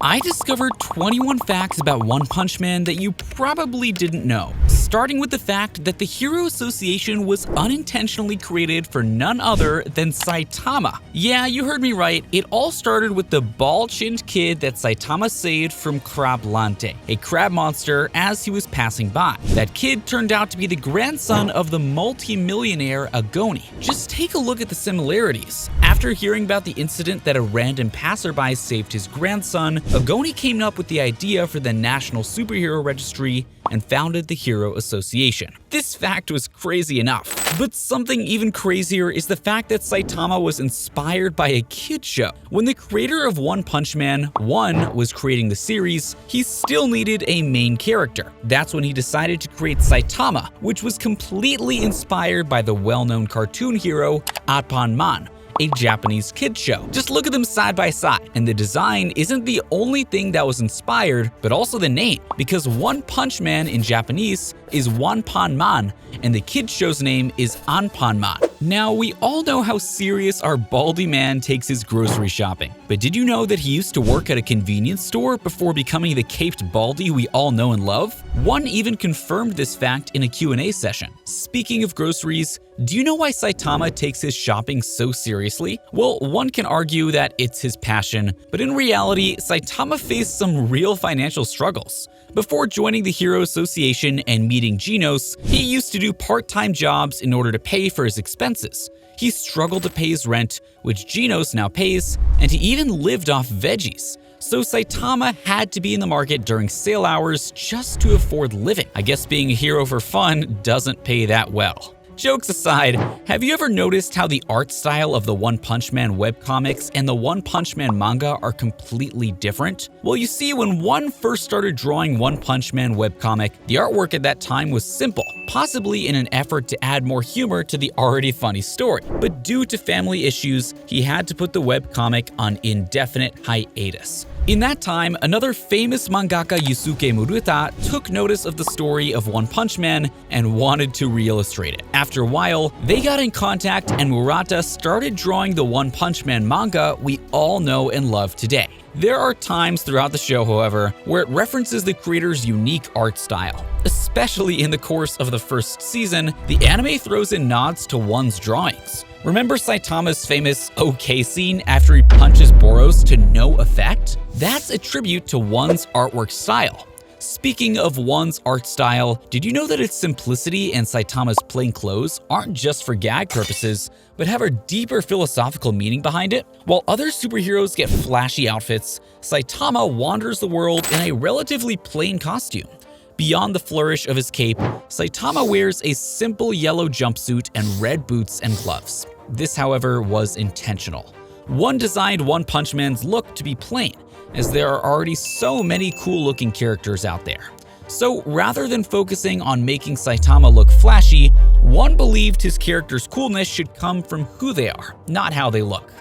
I discovered 21 facts about One Punch Man that you probably didn't know, starting with the fact that the Hero Association was unintentionally created for none other than Saitama. Yeah, you heard me right, it all started with the bald-chinned kid that Saitama saved from Crablante, a crab monster, as he was passing by. That kid turned out to be the grandson of the multi-millionaire Agoni. Just take a look at the similarities. After hearing about the incident that a random passerby saved his grandson, Agoni came up with the idea for the National Superhero Registry and founded the Hero Association. This fact was crazy enough, but something even crazier is the fact that Saitama was inspired by a kid show. When the creator of One Punch Man, One, was creating the series, he still needed a main character. That's when he decided to create Saitama, which was completely inspired by the well-known cartoon hero Anpanman, a Japanese kids show. Just look at them side by side, and the design isn't the only thing that was inspired, but also the name, because One Punch Man in Japanese is Wanpanman, and the kids show's name is Anpanman. Now, we all know how serious our baldy man takes his grocery shopping, but did you know that he used to work at a convenience store before becoming the caped baldy we all know and love? One even confirmed this fact in a Q&A session. Speaking of groceries, do you know why Saitama takes his shopping so seriously? Well, one can argue that it's his passion, but in reality, Saitama faced some real financial struggles. Before joining the Hero Association and meeting Genos, he used to do part-time jobs in order to pay for his expenses. He struggled to pay his rent, which Genos now pays, and he even lived off veggies. So Saitama had to be in the market during sale hours just to afford living. I guess being a hero for fun doesn't pay that well. Jokes aside, have you ever noticed how the art style of the One Punch Man webcomics and the One Punch Man manga are completely different? Well, you see, when One first started drawing One Punch Man webcomic, the artwork at that time was simple, possibly in an effort to add more humor to the already funny story. But due to family issues, he had to put the webcomic on indefinite hiatus. In that time, another famous mangaka, Yusuke Murata, took notice of the story of One Punch Man and wanted to re-illustrate it. After a while, they got in contact and Murata started drawing the One Punch Man manga we all know and love today. There are times throughout the show, however, where it references the creator's unique art style. Especially in the course of the first season, the anime throws in nods to One's drawings. Remember Saitama's famous OK scene after he punches Boros to no effect? That's a tribute to One's artwork style. Speaking of One's art style, did you know that its simplicity and Saitama's plain clothes aren't just for gag purposes, but have a deeper philosophical meaning behind it? While other superheroes get flashy outfits, Saitama wanders the world in a relatively plain costume. Beyond the flourish of his cape, Saitama wears a simple yellow jumpsuit and red boots and gloves. This, however, was intentional. One designed One Punch Man's look to be plain, as there are already so many cool-looking characters out there. So rather than focusing on making Saitama look flashy, One believed his character's coolness should come from who they are, not how they look.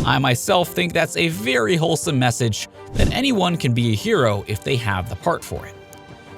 I myself think that's a very wholesome message that anyone can be a hero if they have the heart for it.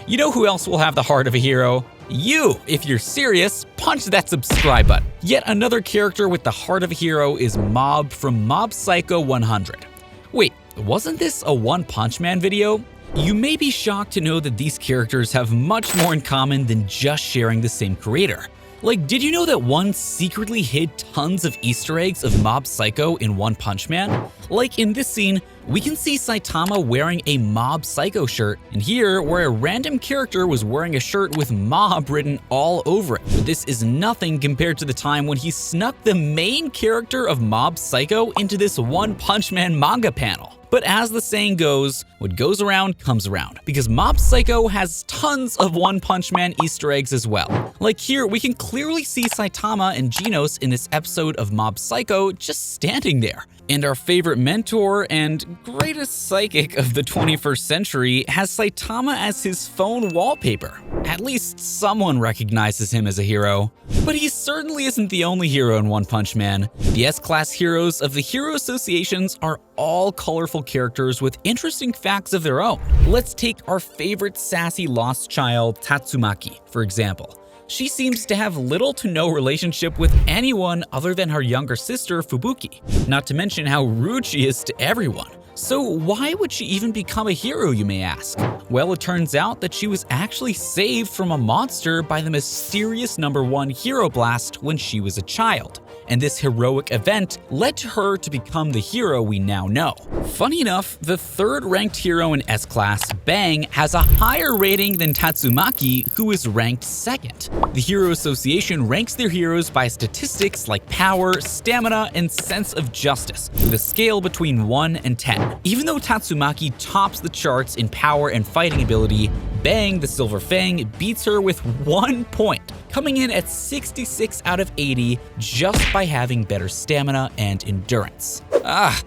You know who else will have the heart of a hero? You! If you're serious, punch that subscribe button. Yet another character with the heart of a hero is Mob from Mob Psycho 100. Wait, wasn't this a One Punch Man video? You may be shocked to know that these characters have much more in common than just sharing the same creator. Like, did you know that One secretly hid tons of Easter eggs of Mob Psycho in One Punch Man? Like in this scene, we can see Saitama wearing a Mob Psycho shirt, and here, where a random character was wearing a shirt with Mob written all over it. But this is nothing compared to the time when he snuck the main character of Mob Psycho into this One Punch Man manga panel. But as the saying goes, what goes around comes around, because Mob Psycho has tons of One Punch Man Easter eggs as well. Like here, we can clearly see Saitama and Genos in this episode of Mob Psycho just standing there. And our favorite mentor and greatest psychic of the 21st century has Saitama as his phone wallpaper. At least someone recognizes him as a hero. But he certainly isn't the only hero in One Punch Man. The S-Class heroes of the Hero Associations are all colorful characters with interesting facts of their own. Let's take our favorite sassy lost child, Tatsumaki, for example. She seems to have little to no relationship with anyone other than her younger sister, Fubuki. Not to mention how rude she is to everyone. So why would she even become a hero, you may ask? Well, it turns out that she was actually saved from a monster by the mysterious #1 Hero Blast when she was a child. And this heroic event led to her to become the hero we now know. Funny enough, the third ranked hero in S-Class, Bang, has a higher rating than Tatsumaki, who is ranked second. The Hero Association ranks their heroes by statistics like power, stamina, and sense of justice, with a scale between 1 and 10. Even though Tatsumaki tops the charts in power and fighting ability, Bang, the Silver Fang, beats her with 1 point, coming in at 66 out of 80 just by having better stamina and endurance.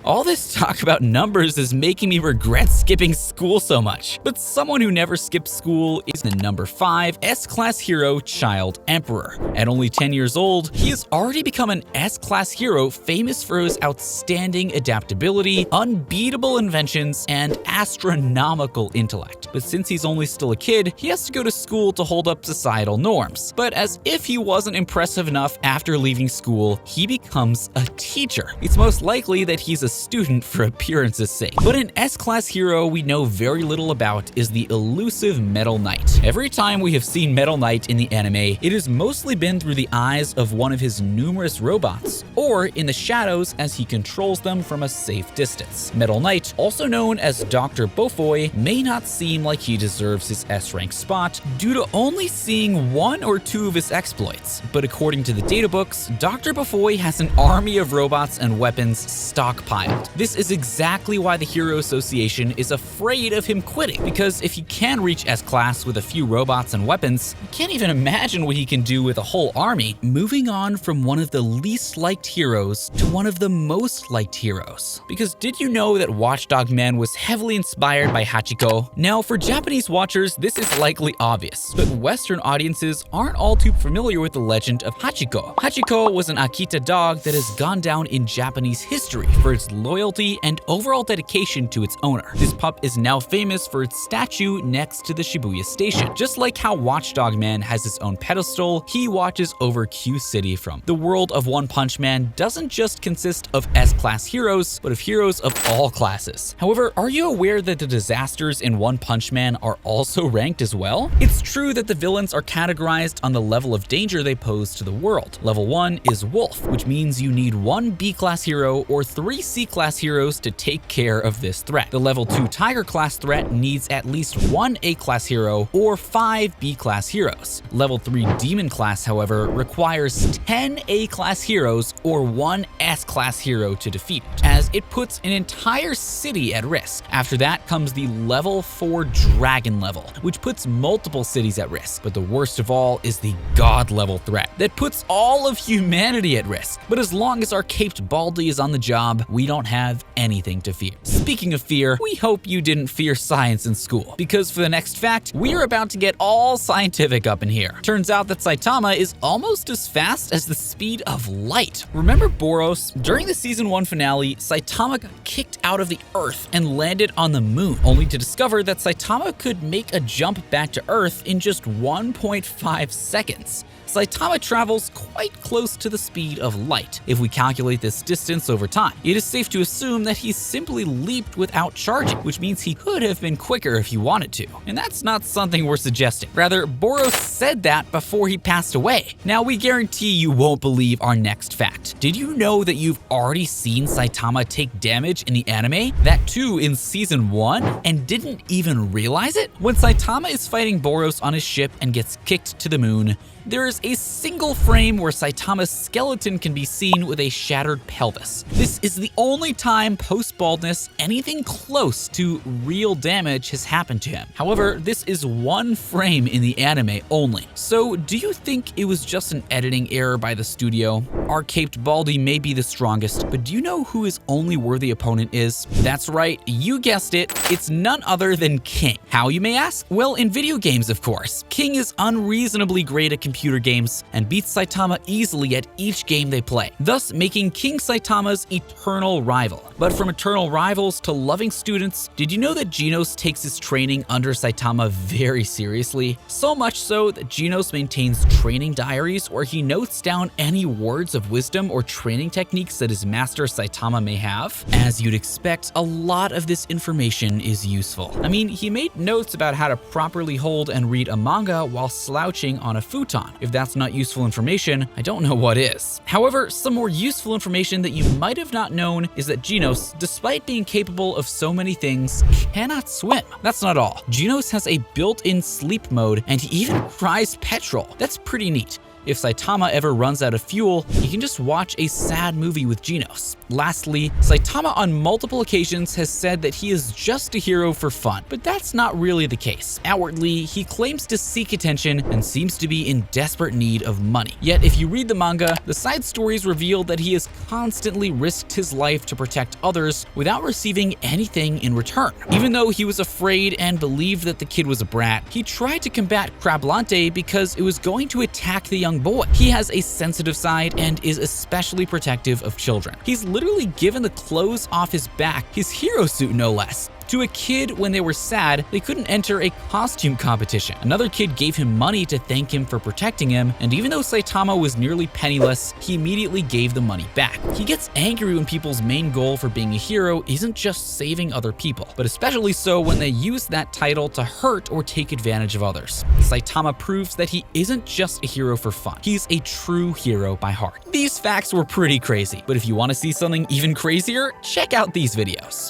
All this talk about numbers is making me regret skipping school so much. But someone who never skips school is the #5 S-Class hero, Child Emperor. At only 10 years old, he has already become an S-Class hero famous for his outstanding adaptability, unbeatable inventions, and astronomical intellect. But since he's only still a kid, he has to go to school to hold up societal norms. But as if he wasn't impressive enough after leaving school, he becomes a teacher. It's most likely that he's a student for appearance's sake. But an S-Class hero we know very little about is the elusive Metal Knight. Every time we have seen Metal Knight in the anime, it has mostly been through the eyes of one of his numerous robots, or in the shadows as he controls them from a safe distance. Metal Knight, also known as Dr. Beaufoy, may not seem like he deserves his S-rank spot due to only seeing 1 or 2 of his exploits. But according to the databooks, Dr. Beaufoy has an army of robots and weapons stockpiled. This is exactly why the Hero Association is afraid of him quitting, because if he can reach S-Class with a few robots and weapons, you can't even imagine what he can do with a whole army. Moving on from one of the least liked heroes to one of the most liked heroes. Because did you know that Watchdog Man was heavily inspired by Hachiko? Now, for Japanese watchers, this is likely obvious, but Western audiences aren't all too familiar with the legend of Hachiko. Hachiko was an Akita dog that has gone down in Japanese history for its loyalty and overall dedication to its owner. This pup is now famous for its statue next to the Shibuya station. Just like how Watchdog Man has his own pedestal, he watches over Q City from. The world of One Punch Man doesn't just consist of S-Class heroes, but of heroes of all classes. However, are you aware that the disasters in One Punch Man are also ranked as well? It's true that the villains are categorized on the level of danger they pose to the world. Level 1 is Wolf, which means you need 1 B-Class hero or 3 C-Class heroes to take care of this threat. The Level 2 Tiger-Class threat needs at least 1 A-Class hero or 5 B-Class heroes. Level 3 Demon-Class, however, requires 10 A-Class heroes or 1 S-Class hero to defeat it, as it puts an entire city at risk. After that comes the Level 4 Dragon level, which puts multiple cities at risk. But the worst of all is the God level threat that puts all of humanity at risk. But as long as our caped Baldy is on the job, we don't have anything to fear. Speaking of fear, we hope you didn't fear science in school, because for the next fact, we're about to get all scientific up in here. Turns out that Saitama is almost as fast as the speed of light. Remember Boros? During the season 1 finale, Saitama got kicked out of the Earth and landed on the moon, only to discover that Saitama could make a jump back to Earth in just 1.5 seconds. Saitama travels quite close to the speed of light if we calculate this distance over time. It is safe to assume that he simply leaped without charging, which means he could have been quicker if he wanted to. And that's not something we're suggesting. Rather, Boros said that before he passed away. Now, we guarantee you won't believe our next fact. Did you know that you've already seen Saitama take damage in the anime? That too in season 1, and didn't even realize it? When Saitama is fighting Boros on his ship and gets kicked to the moon, there is a single frame where Saitama's skeleton can be seen with a shattered pelvis. This is the only time post-baldness anything close to real damage has happened to him. However, this is one frame in the anime only. So do you think it was just an editing error by the studio? Our caped Baldy may be the strongest, but do you know who his only worthy opponent is? That's right, you guessed it, it's none other than King. How, you may ask? Well, in video games, of course. King is unreasonably great at computer games and beats Saitama easily at each game they play, thus making King Saitama's eternal rival. But from eternal rivals to loving students, did you know that Genos takes his training under Saitama very seriously? So much so that Genos maintains training diaries where he notes down any words of wisdom or training techniques that his master Saitama may may have. As you'd expect, a lot of this information is useful. I mean, he made notes about how to properly hold and read a manga while slouching on a futon. If that's not useful information, I don't know what is. However, some more useful information that you might have not known is that Genos, despite being capable of so many things, cannot swim. That's not all. Genos has a built-in sleep mode, and he even cries petrol. That's pretty neat. If Saitama ever runs out of fuel, he can just watch a sad movie with Genos. Lastly, Saitama on multiple occasions has said that he is just a hero for fun, but that's not really the case. Outwardly, he claims to seek attention and seems to be in desperate need of money. Yet if you read the manga, the side stories reveal that he has constantly risked his life to protect others without receiving anything in return. Even though he was afraid and believed that the kid was a brat, he tried to combat Crablante because it was going to attack the young boy. He has a sensitive side and is especially protective of children. He's literally given the clothes off his back, his hero suit no less, to a kid when they were sad they couldn't enter a costume competition. Another kid gave him money to thank him for protecting him, and even though Saitama was nearly penniless, he immediately gave the money back. He gets angry when people's main goal for being a hero isn't just saving other people, but especially so when they use that title to hurt or take advantage of others. Saitama proves that he isn't just a hero for fun. He's a true hero by heart. These facts were pretty crazy, but if you want to see something even crazier, check out these videos.